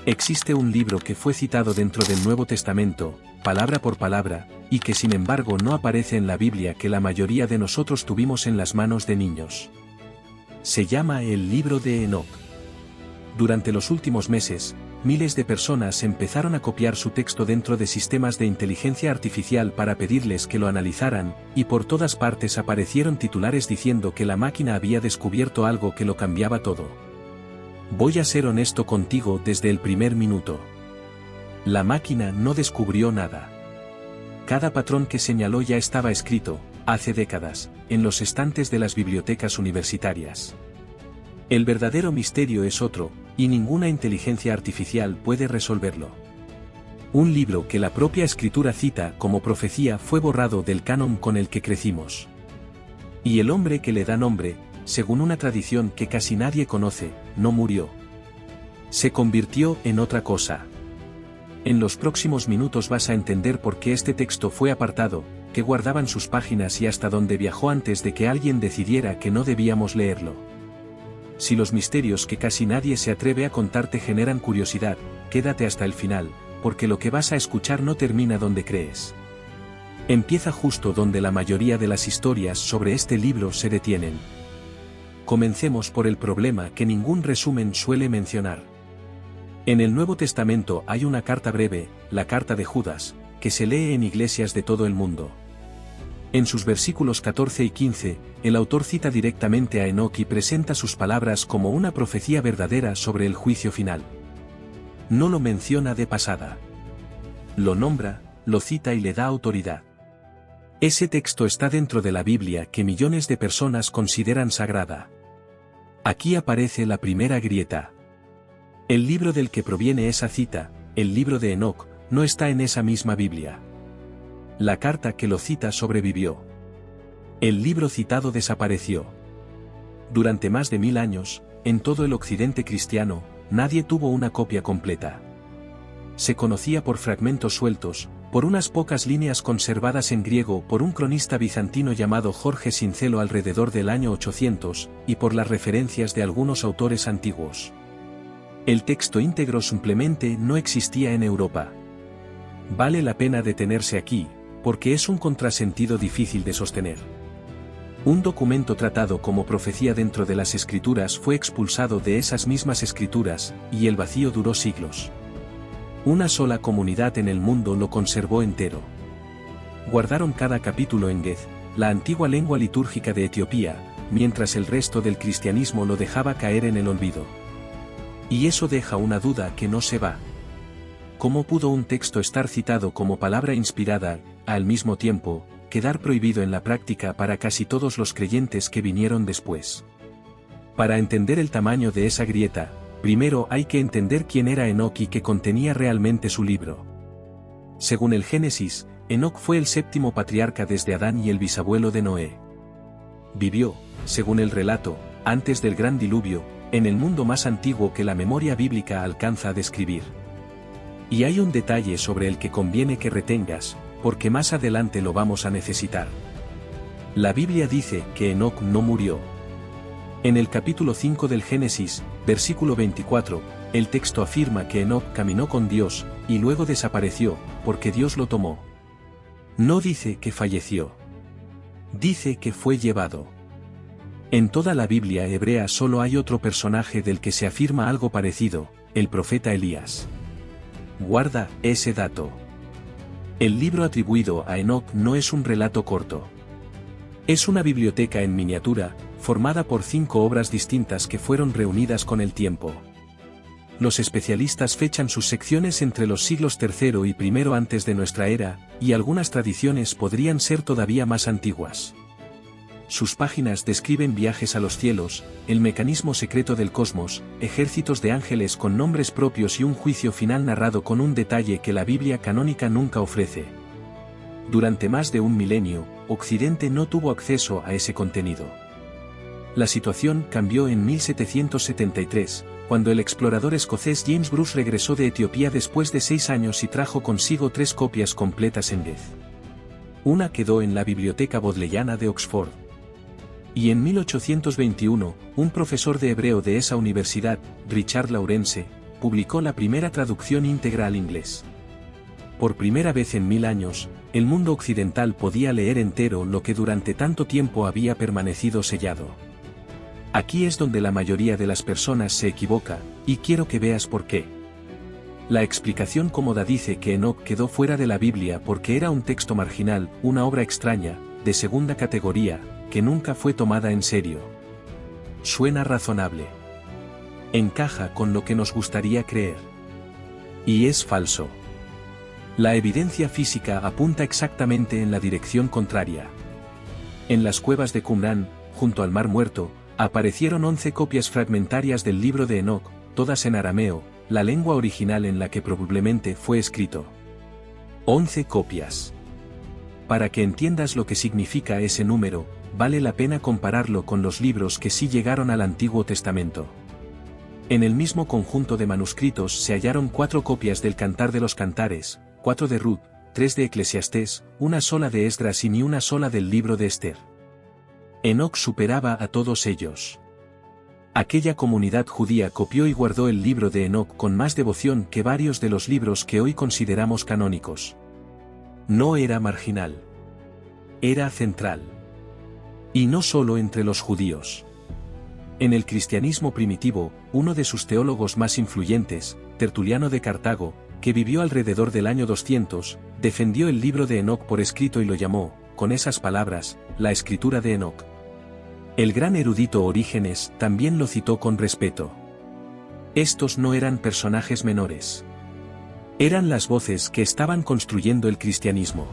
Existe un libro que fue citado dentro del Nuevo Testamento, palabra por palabra, y que sin embargo no aparece en la Biblia que la mayoría de nosotros tuvimos en las manos de niños. Se llama el libro de Enoc. Durante los últimos meses, miles de personas empezaron a copiar su texto dentro de sistemas de inteligencia artificial para pedirles que lo analizaran, y por todas partes aparecieron titulares diciendo que la máquina había descubierto algo que lo cambiaba todo. Voy a ser honesto contigo desde el primer minuto. La máquina no descubrió nada. Cada patrón que señaló ya estaba escrito, hace décadas, en los estantes de las bibliotecas universitarias. El verdadero misterio es otro, y ninguna inteligencia artificial puede resolverlo. Un libro que la propia escritura cita como profecía fue borrado del canon con el que crecimos. Y el hombre que le da nombre, según una tradición que casi nadie conoce, no murió. Se convirtió en otra cosa. En los próximos minutos vas a entender por qué este texto fue apartado, qué guardaban sus páginas y hasta dónde viajó antes de que alguien decidiera que no debíamos leerlo. Si los misterios que casi nadie se atreve a contar te generan curiosidad, quédate hasta el final, porque lo que vas a escuchar no termina donde crees. Empieza justo donde la mayoría de las historias sobre este libro se detienen. Comencemos por el problema que ningún resumen suele mencionar. En el Nuevo Testamento hay una carta breve, la carta de Judas, que se lee en iglesias de todo el mundo. En sus versículos 14 y 15, el autor cita directamente a Enoc y presenta sus palabras como una profecía verdadera sobre el juicio final. No lo menciona de pasada. Lo nombra, lo cita y le da autoridad. Ese texto está dentro de la Biblia que millones de personas consideran sagrada. Aquí aparece la primera grieta. El libro del que proviene esa cita, el libro de Enoc, no está en esa misma Biblia. La carta que lo cita sobrevivió. El libro citado desapareció. Durante más de 1000 años, en todo el occidente cristiano, nadie tuvo una copia completa. Se conocía por fragmentos sueltos, por unas pocas líneas conservadas en griego por un cronista bizantino llamado Jorge Sincelo alrededor del año 800, y por las referencias de algunos autores antiguos. El texto íntegro simplemente no existía en Europa. Vale la pena detenerse aquí, porque es un contrasentido difícil de sostener. Un documento tratado como profecía dentro de las escrituras fue expulsado de esas mismas escrituras, y el vacío duró siglos. Una sola comunidad en el mundo lo conservó entero. Guardaron cada capítulo en Gez, la antigua lengua litúrgica de Etiopía, mientras el resto del cristianismo lo dejaba caer en el olvido. Y eso deja una duda que no se va. ¿Cómo pudo un texto estar citado como palabra inspirada, al mismo tiempo, quedar prohibido en la práctica para casi todos los creyentes que vinieron después? Para entender el tamaño de esa grieta, primero hay que entender quién era Enoc y qué contenía realmente su libro. Según el Génesis, Enoc fue el séptimo patriarca desde Adán y el bisabuelo de Noé. Vivió, según el relato, antes del gran diluvio, en el mundo más antiguo que la memoria bíblica alcanza a describir. Y hay un detalle sobre el que conviene que retengas, porque más adelante lo vamos a necesitar. La Biblia dice que Enoc no murió. En el capítulo 5 del Génesis, versículo 24, el texto afirma que Enoc caminó con Dios, y luego desapareció, porque Dios lo tomó. No dice que falleció. Dice que fue llevado. En toda la Biblia hebrea solo hay otro personaje del que se afirma algo parecido, el profeta Elías. Guarda ese dato. El libro atribuido a Enoc no es un relato corto. Es una biblioteca en miniatura, formada por 5 obras distintas que fueron reunidas con el tiempo. Los especialistas fechan sus secciones entre los siglos III y I antes de nuestra era, y algunas tradiciones podrían ser todavía más antiguas. Sus páginas describen viajes a los cielos, el mecanismo secreto del cosmos, ejércitos de ángeles con nombres propios y un juicio final narrado con un detalle que la Biblia canónica nunca ofrece. Durante más de un milenio, Occidente no tuvo acceso a ese contenido. La situación cambió en 1773, cuando el explorador escocés James Bruce regresó de Etiopía después de 6 años y trajo consigo 3 copias completas en Gez. Una quedó en la Biblioteca Bodleiana de Oxford. Y en 1821, un profesor de hebreo de esa universidad, Richard Lawrence, publicó la primera traducción íntegra al inglés. Por primera vez en 1000 años, el mundo occidental podía leer entero lo que durante tanto tiempo había permanecido sellado. Aquí es donde la mayoría de las personas se equivoca, y quiero que veas por qué. La explicación cómoda dice que Enoc quedó fuera de la Biblia porque era un texto marginal, una obra extraña, de segunda categoría, que nunca fue tomada en serio. Suena razonable. Encaja con lo que nos gustaría creer. Y es falso. La evidencia física apunta exactamente en la dirección contraria. En las cuevas de Qumrán, junto al Mar Muerto, aparecieron 11 copias fragmentarias del libro de Enoc, todas en arameo, la lengua original en la que probablemente fue escrito. 11 copias. Para que entiendas lo que significa ese número, vale la pena compararlo con los libros que sí llegaron al Antiguo Testamento. En el mismo conjunto de manuscritos se hallaron 4 copias del Cantar de los Cantares, 4 de Ruth, 3 de Eclesiastés, una sola de Esdras y ni una sola del libro de Esther. Enoc superaba a todos ellos. Aquella comunidad judía copió y guardó el libro de Enoc con más devoción que varios de los libros que hoy consideramos canónicos. No era marginal. Era central. Y no solo entre los judíos. En el cristianismo primitivo, uno de sus teólogos más influyentes, Tertuliano de Cartago, que vivió alrededor del año 200, defendió el libro de Enoc por escrito y lo llamó, con esas palabras, la escritura de Enoc. El gran erudito Orígenes también lo citó con respeto. Estos no eran personajes menores. Eran las voces que estaban construyendo el cristianismo.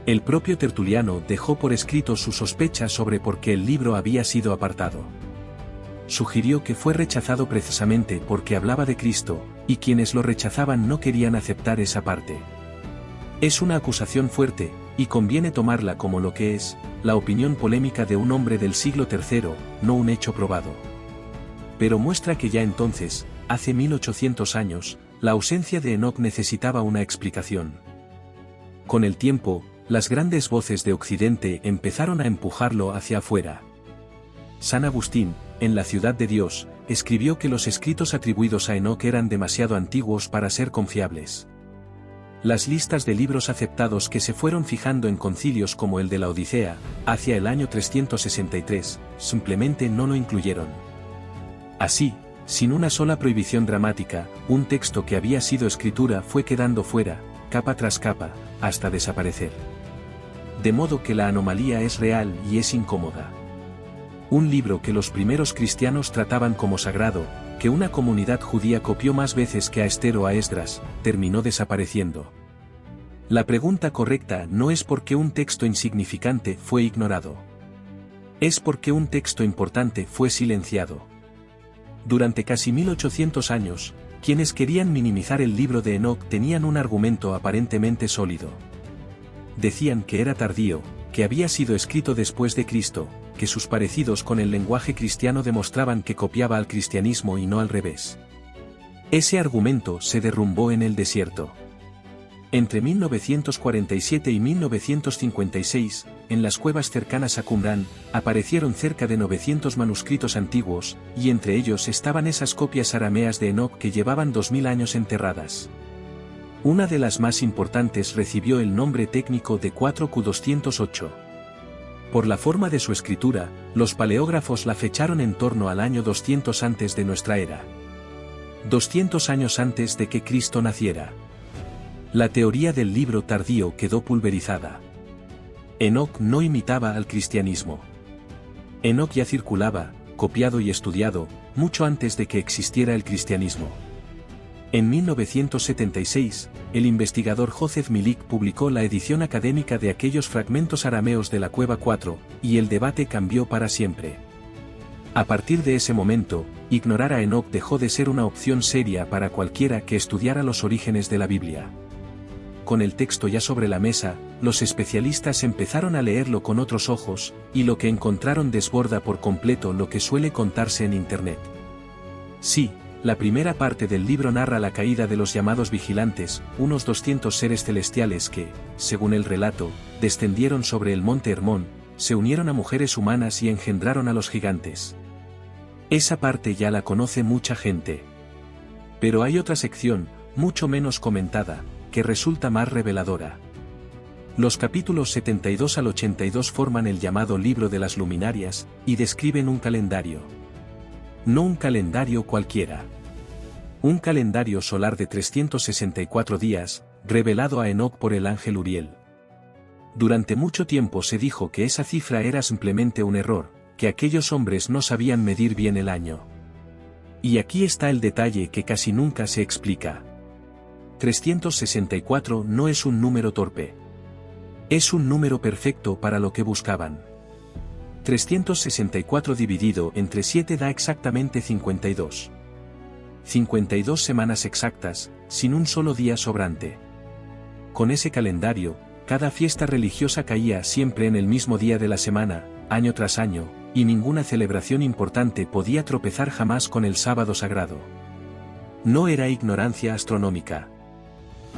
El propio Tertuliano dejó por escrito su sospecha sobre por qué el libro había sido apartado. Sugirió que fue rechazado precisamente porque hablaba de Cristo, y quienes lo rechazaban no querían aceptar esa parte. Es una acusación fuerte, y conviene tomarla como lo que es, la opinión polémica de un hombre del siglo III, no un hecho probado. Pero muestra que ya entonces, hace 1800 años, la ausencia de Enoc necesitaba una explicación. Con el tiempo, las grandes voces de Occidente empezaron a empujarlo hacia afuera. San Agustín, en La Ciudad de Dios, escribió que los escritos atribuidos a Enoc eran demasiado antiguos para ser confiables. Las listas de libros aceptados que se fueron fijando en concilios como el de la Odisea, hacia el año 363, simplemente no lo incluyeron. Así, sin una sola prohibición dramática, un texto que había sido escritura fue quedando fuera, capa tras capa, hasta desaparecer. De modo que la anomalía es real y es incómoda. Un libro que los primeros cristianos trataban como sagrado, que una comunidad judía copió más veces que a Esther o a Esdras, terminó desapareciendo. La pregunta correcta no es por qué un texto insignificante fue ignorado. Es porque un texto importante fue silenciado. Durante casi 1800 años, quienes querían minimizar el libro de Enoc tenían un argumento aparentemente sólido. Decían que era tardío, que había sido escrito después de Cristo, que sus parecidos con el lenguaje cristiano demostraban que copiaba al cristianismo y no al revés. Ese argumento se derrumbó en el desierto. Entre 1947 y 1956, en las cuevas cercanas a Qumrán, aparecieron cerca de 900 manuscritos antiguos, y entre ellos estaban esas copias arameas de Enoc que llevaban 2000 años enterradas. Una de las más importantes recibió el nombre técnico de 4Q208. Por la forma de su escritura, los paleógrafos la fecharon en torno al año 200 antes de nuestra era. 200 años antes de que Cristo naciera. La teoría del libro tardío quedó pulverizada. Enoc no imitaba al cristianismo. Enoc ya circulaba, copiado y estudiado, mucho antes de que existiera el cristianismo. En 1976, el investigador Joseph Milik publicó la edición académica de aquellos fragmentos arameos de la Cueva 4, y el debate cambió para siempre. A partir de ese momento, ignorar a Enoc dejó de ser una opción seria para cualquiera que estudiara los orígenes de la Biblia. Con el texto ya sobre la mesa, los especialistas empezaron a leerlo con otros ojos, y lo que encontraron desborda por completo lo que suele contarse en Internet. Sí, la primera parte del libro narra la caída de los llamados vigilantes, unos 200 seres celestiales que, según el relato, descendieron sobre el monte Hermón, se unieron a mujeres humanas y engendraron a los gigantes. Esa parte ya la conoce mucha gente. Pero hay otra sección, mucho menos comentada, que resulta más reveladora. Los capítulos 72 al 82 forman el llamado Libro de las Luminarias, y describen un calendario. No un calendario cualquiera. Un calendario solar de 364 días, revelado a Enoc por el ángel Uriel. Durante mucho tiempo se dijo que esa cifra era simplemente un error, que aquellos hombres no sabían medir bien el año. Y aquí está el detalle que casi nunca se explica. 364 no es un número torpe. Es un número perfecto para lo que buscaban. 364 dividido entre 7 da exactamente 52. 52 semanas exactas, sin un solo día sobrante. Con ese calendario, cada fiesta religiosa caía siempre en el mismo día de la semana, año tras año, y ninguna celebración importante podía tropezar jamás con el sábado sagrado. No era ignorancia astronómica.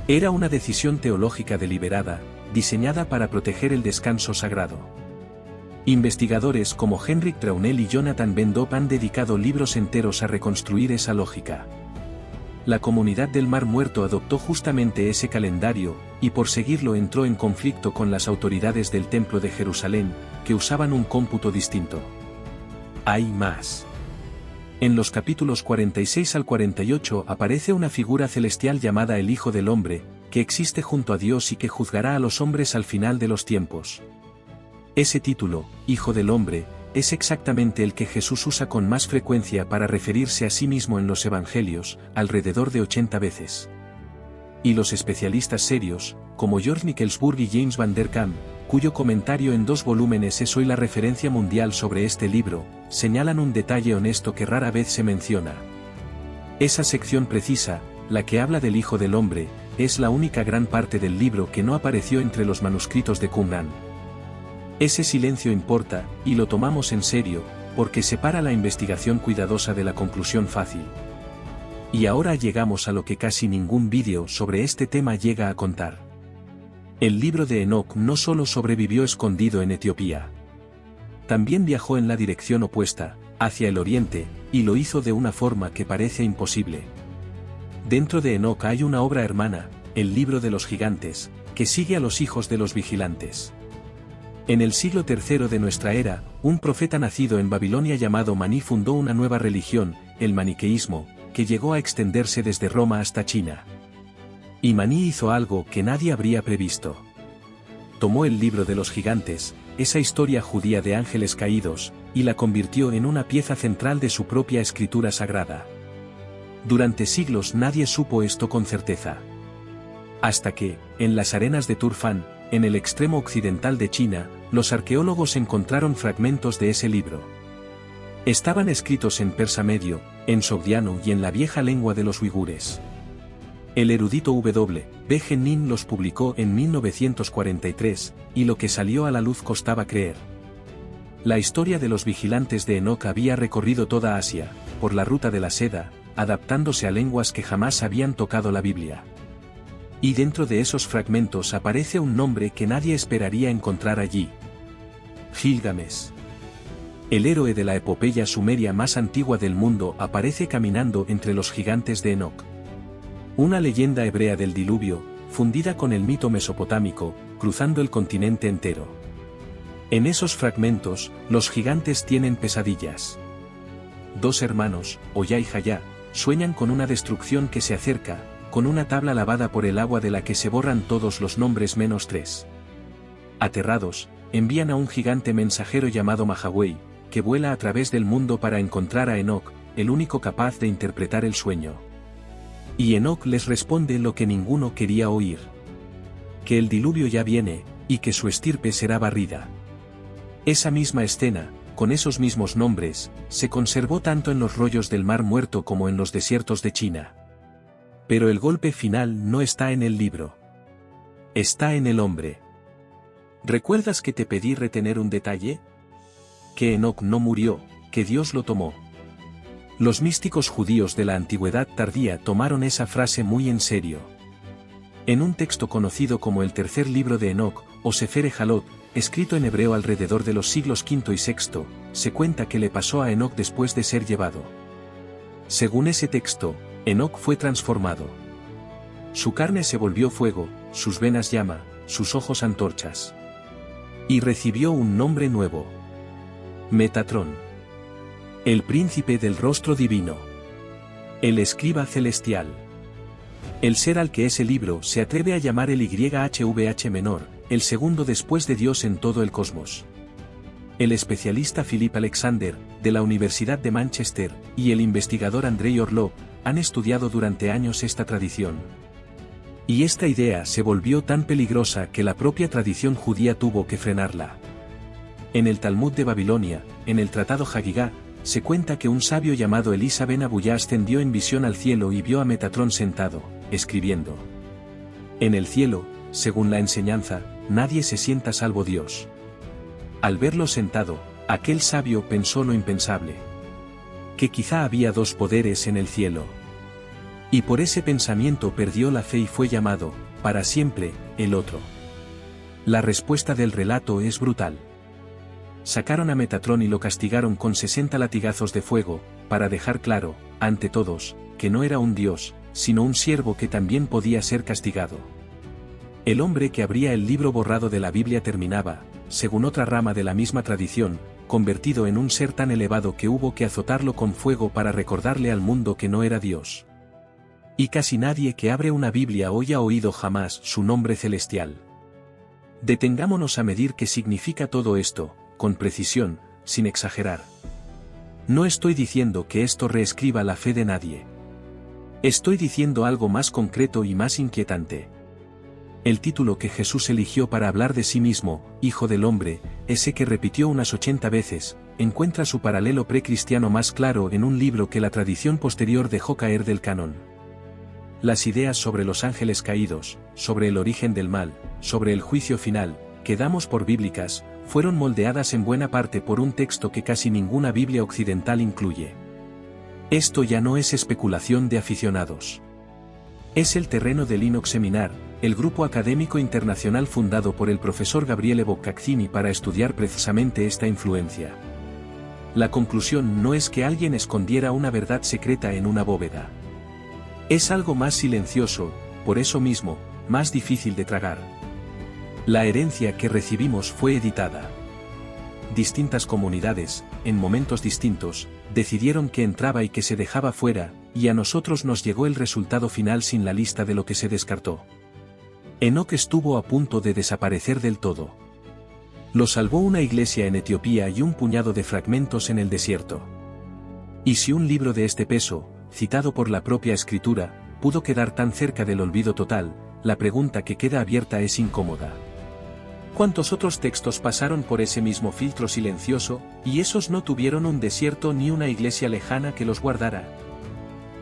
Era una decisión teológica deliberada, diseñada para proteger el descanso sagrado. Investigadores como Henrik Brownell y Jonathan Ben Dopp han dedicado libros enteros a reconstruir esa lógica. La comunidad del Mar Muerto adoptó justamente ese calendario, y por seguirlo entró en conflicto con las autoridades del Templo de Jerusalén, que usaban un cómputo distinto. Hay más. En los capítulos 46 al 48 aparece una figura celestial llamada el Hijo del Hombre, que existe junto a Dios y que juzgará a los hombres al final de los tiempos. Ese título, Hijo del Hombre, es exactamente el que Jesús usa con más frecuencia para referirse a sí mismo en los Evangelios, alrededor de 80 veces. Y los especialistas serios, como George Nickelsburg y James Van Der Kam, cuyo comentario en 2 volúmenes es hoy la referencia mundial sobre este libro, señalan un detalle honesto que rara vez se menciona. Esa sección precisa, la que habla del Hijo del Hombre, es la única gran parte del libro que no apareció entre los manuscritos de Qumran. Ese silencio importa, y lo tomamos en serio, porque separa la investigación cuidadosa de la conclusión fácil. Y ahora llegamos a lo que casi ningún vídeo sobre este tema llega a contar. El libro de Enoc no solo sobrevivió escondido en Etiopía. También viajó en la dirección opuesta, hacia el oriente, y lo hizo de una forma que parece imposible. Dentro de Enoc hay una obra hermana, el Libro de los Gigantes, que sigue a los hijos de los vigilantes. En el siglo III de nuestra era, un profeta nacido en Babilonia llamado Maní fundó una nueva religión, el maniqueísmo, que llegó a extenderse desde Roma hasta China. Y Maní hizo algo que nadie habría previsto. Tomó el Libro de los Gigantes, esa historia judía de ángeles caídos, y la convirtió en una pieza central de su propia escritura sagrada. Durante siglos nadie supo esto con certeza. Hasta que, en las arenas de Turfan, en el extremo occidental de China, los arqueólogos encontraron fragmentos de ese libro. Estaban escritos en persa medio, en sogdiano y en la vieja lengua de los uigures. El erudito W. B. Genin los publicó en 1943, y lo que salió a la luz costaba creer. La historia de los vigilantes de Enoc había recorrido toda Asia, por la ruta de la seda, adaptándose a lenguas que jamás habían tocado la Biblia. Y dentro de esos fragmentos aparece un nombre que nadie esperaría encontrar allí. Gilgamesh. El héroe de la epopeya sumeria más antigua del mundo aparece caminando entre los gigantes de Enoc. Una leyenda hebrea del diluvio, fundida con el mito mesopotámico, cruzando el continente entero. En esos fragmentos, los gigantes tienen pesadillas. 2 hermanos, Oya y Jaya, sueñan con una destrucción que se acerca, con una tabla lavada por el agua de la que se borran todos los nombres menos 3. Aterrados, envían a un gigante mensajero llamado Mahawei, que vuela a través del mundo para encontrar a Enoc, el único capaz de interpretar el sueño. Y Enoc les responde lo que ninguno quería oír. Que el diluvio ya viene, y que su estirpe será barrida. Esa misma escena, con esos mismos nombres, se conservó tanto en los rollos del Mar Muerto como en los desiertos de China. Pero el golpe final no está en el libro. Está en el hombre. ¿Recuerdas que te pedí retener un detalle? Que Enoc no murió, que Dios lo tomó. Los místicos judíos de la antigüedad tardía tomaron esa frase muy en serio. En un texto conocido como el tercer libro de Enoc, o Sefere Jalot, escrito en hebreo alrededor de los siglos V y VI, se cuenta que le pasó a Enoc después de ser llevado. Según ese texto, Enoc fue transformado. Su carne se volvió fuego, sus venas llama, sus ojos antorchas. Y recibió un nombre nuevo. Metatrón. El príncipe del rostro divino. El escriba celestial. El ser al que ese libro se atreve a llamar el YHVH menor, el segundo después de Dios en todo el cosmos. El especialista Philip Alexander, de la Universidad de Manchester, y el investigador Andrei Orlov, han estudiado durante años esta tradición. Y esta idea se volvió tan peligrosa que la propia tradición judía tuvo que frenarla. En el Talmud de Babilonia, en el Tratado Hagigá, se cuenta que un sabio llamado Elisa ben Abuyá ascendió en visión al cielo y vio a Metatrón sentado, escribiendo. En el cielo, según la enseñanza, nadie se sienta salvo Dios. Al verlo sentado, aquel sabio pensó lo impensable. Que quizá había dos poderes en el cielo. Y por ese pensamiento perdió la fe y fue llamado, para siempre, el otro. La respuesta del relato es brutal. Sacaron a Metatrón y lo castigaron con 60 latigazos de fuego, para dejar claro, ante todos, que no era un dios, sino un siervo que también podía ser castigado. El hombre que abría el libro borrado de la Biblia terminaba, según otra rama de la misma tradición, convertido en un ser tan elevado que hubo que azotarlo con fuego para recordarle al mundo que no era Dios. Y casi nadie que abre una Biblia hoy ha oído jamás su nombre celestial. Detengámonos a medir qué significa todo esto, con precisión, sin exagerar. No estoy diciendo que esto reescriba la fe de nadie. Estoy diciendo algo más concreto y más inquietante. El título que Jesús eligió para hablar de sí mismo, Hijo del Hombre, ese que repitió unas 80 veces, encuentra su paralelo precristiano más claro en un libro que la tradición posterior dejó caer del canon. Las ideas sobre los ángeles caídos, sobre el origen del mal, sobre el juicio final, que damos por bíblicas, fueron moldeadas en buena parte por un texto que casi ninguna Biblia occidental incluye. Esto ya no es especulación de aficionados. Es el terreno del Inox Seminar, el grupo académico internacional fundado por el profesor Gabriele Boccaccini para estudiar precisamente esta influencia. La conclusión no es que alguien escondiera una verdad secreta en una bóveda. Es algo más silencioso, por eso mismo, más difícil de tragar. La herencia que recibimos fue editada. Distintas comunidades, en momentos distintos, decidieron que entraba y que se dejaba fuera, y a nosotros nos llegó el resultado final sin la lista de lo que se descartó. Enoc estuvo a punto de desaparecer del todo. Lo salvó una iglesia en Etiopía y un puñado de fragmentos en el desierto. Y si un libro de este peso, citado por la propia escritura, pudo quedar tan cerca del olvido total, la pregunta que queda abierta es incómoda. ¿Cuántos otros textos pasaron por ese mismo filtro silencioso, y esos no tuvieron un desierto ni una iglesia lejana que los guardara?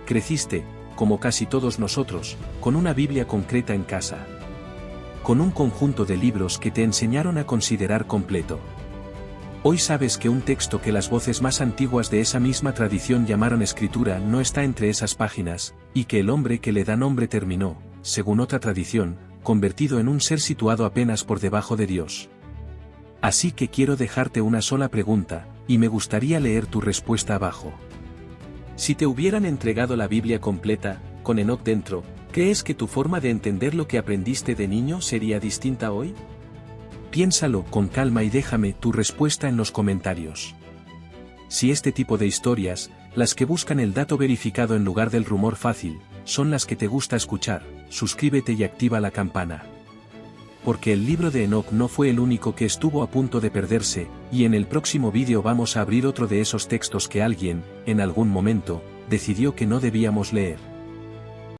Creciste, como casi todos nosotros, con una Biblia concreta en casa. Con un conjunto de libros que te enseñaron a considerar completo. Hoy sabes que un texto que las voces más antiguas de esa misma tradición llamaron escritura no está entre esas páginas, y que el hombre que le da nombre terminó, según otra tradición, convertido en un ser situado apenas por debajo de Dios. Así que quiero dejarte una sola pregunta, y me gustaría leer tu respuesta abajo. Si te hubieran entregado la Biblia completa, con Enoc dentro, ¿crees que tu forma de entender lo que aprendiste de niño sería distinta hoy? Piénsalo con calma y déjame tu respuesta en los comentarios. Si este tipo de historias, las que buscan el dato verificado en lugar del rumor fácil, son las que te gusta escuchar, suscríbete y activa la campana. Porque el libro de Enoc no fue el único que estuvo a punto de perderse, y en el próximo vídeo vamos a abrir otro de esos textos que alguien, en algún momento, decidió que no debíamos leer.